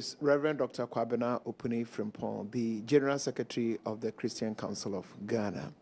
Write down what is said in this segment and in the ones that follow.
is Reverend Dr. Kwabena Opuni Frimpong, the General Secretary of the Christian Council of Ghana.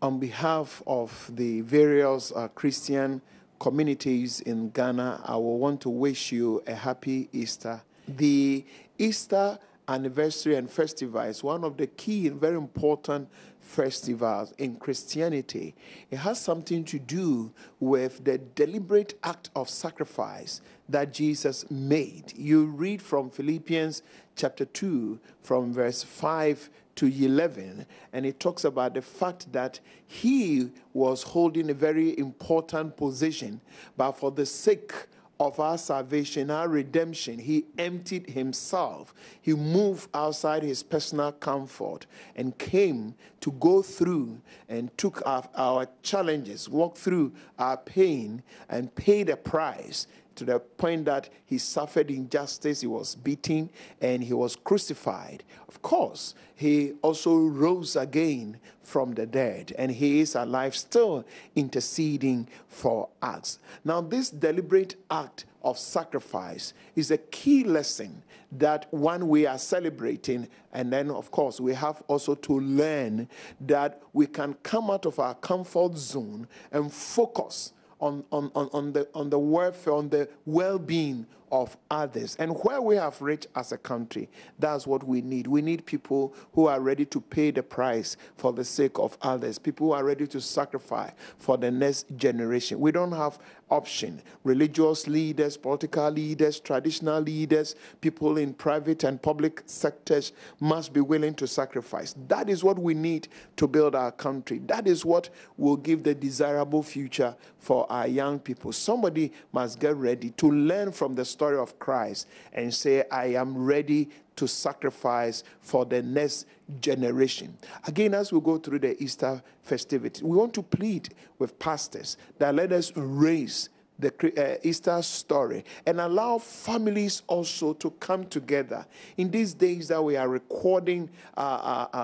On behalf of the various Christian communities in Ghana, I will want to wish you a happy Easter. The Easter anniversary and festival is one of the key and very important festivals in Christianity. It has something to do with the deliberate act of sacrifice that Jesus made. You read from Philippians chapter 2 from verse 5 to 11, and it talks about the fact that he was holding a very important position, but for the sake of our salvation, our redemption, he emptied himself. He moved outside his personal comfort and came to go through and took our challenges, walked through our pain and paid a price, to the point that he suffered injustice, he was beaten, and he was crucified. Of course, he also rose again from the dead, and he is alive, still interceding for us. Now, this deliberate act of sacrifice is a key lesson that one we are celebrating, and then, of course, we have also to learn that we can come out of our comfort zone and focus on the welfare, on the well-being of others. And where we have reached as a country, that's what we need. We need people who are ready to pay the price for the sake of others, people who are ready to sacrifice for the next generation. We don't have option. Religious leaders, political leaders, traditional leaders, people in private and public sectors must be willing to sacrifice. That is what we need to build our country. That is what will give the desirable future for our young people. Somebody must get ready to learn from the story of Christ and say, I am ready to sacrifice for the next generation. Again, as we go through the Easter festivities, we want to plead with pastors that let us raise the Easter story and allow families also to come together. In these days that we are recording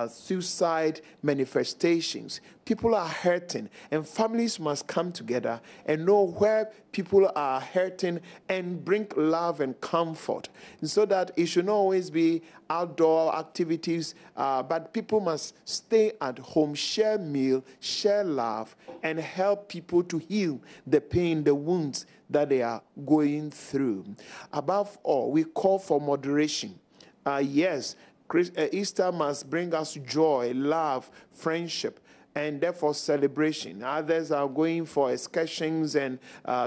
suicide manifestations, people are hurting, and families must come together and know where people are hurting and bring love and comfort. And so that it should not always be outdoor activities, but people must stay at home, share meal, share love, and help people to heal the pain, the wounds that they are going through. Above all, we call for moderation. Yes, Easter must bring us joy, love, friendship, and therefore celebration. Others are going for excursions and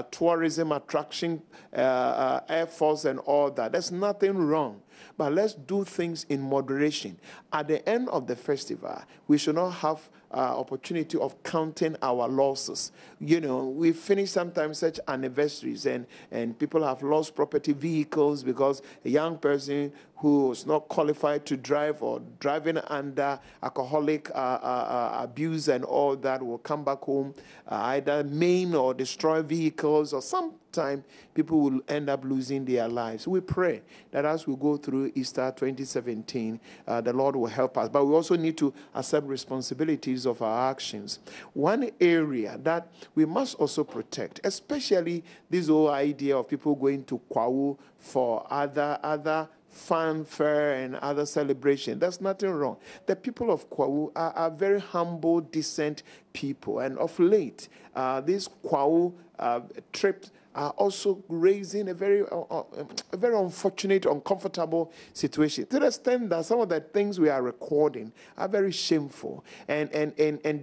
tourism attraction efforts and all that. There's nothing wrong. But let's do things in moderation. At the end of the festival, we should not have opportunity of counting our losses. You know, we finish sometimes such anniversaries and people have lost property, vehicles, because a young person who is not qualified to drive or driving under alcoholic abuse and all that will come back home, either maim or destroy vehicles, or sometime people will end up losing their lives. We pray that as we go through Easter 2017, the Lord will help us. But we also need to accept responsibilities of our actions. One area that we must also protect, especially this whole idea of people going to Kwawu for other fanfare and other celebration. There's nothing wrong. The people of Kwawu are very humble, decent people. And of late, these Kwawu trips are also raising a very unfortunate, uncomfortable situation, to the extent that some of the things we are recording are very shameful. And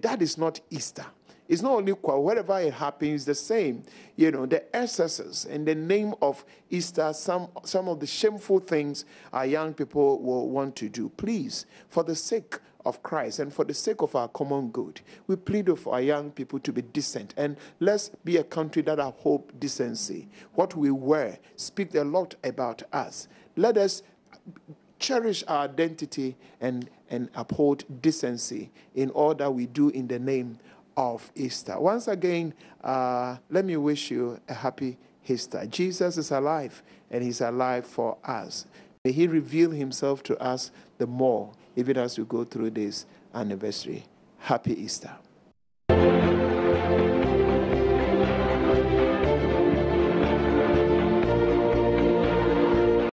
that is not Easter. It's not only wherever it happens, the same. You know, the excesses in the name of Easter, some of the shameful things our young people will want to do. Please, for the sake of Christ and for the sake of our common good, we plead for our young people to be decent, and let's be a country that upholds decency. What we wear speaks a lot about us. Let us cherish our identity and uphold decency in all that we do in the name of Easter. Once again, let me wish you a happy Easter. Jesus is alive, and he's alive for us. May he reveal himself to us the more, even as we go through this anniversary. Happy Easter.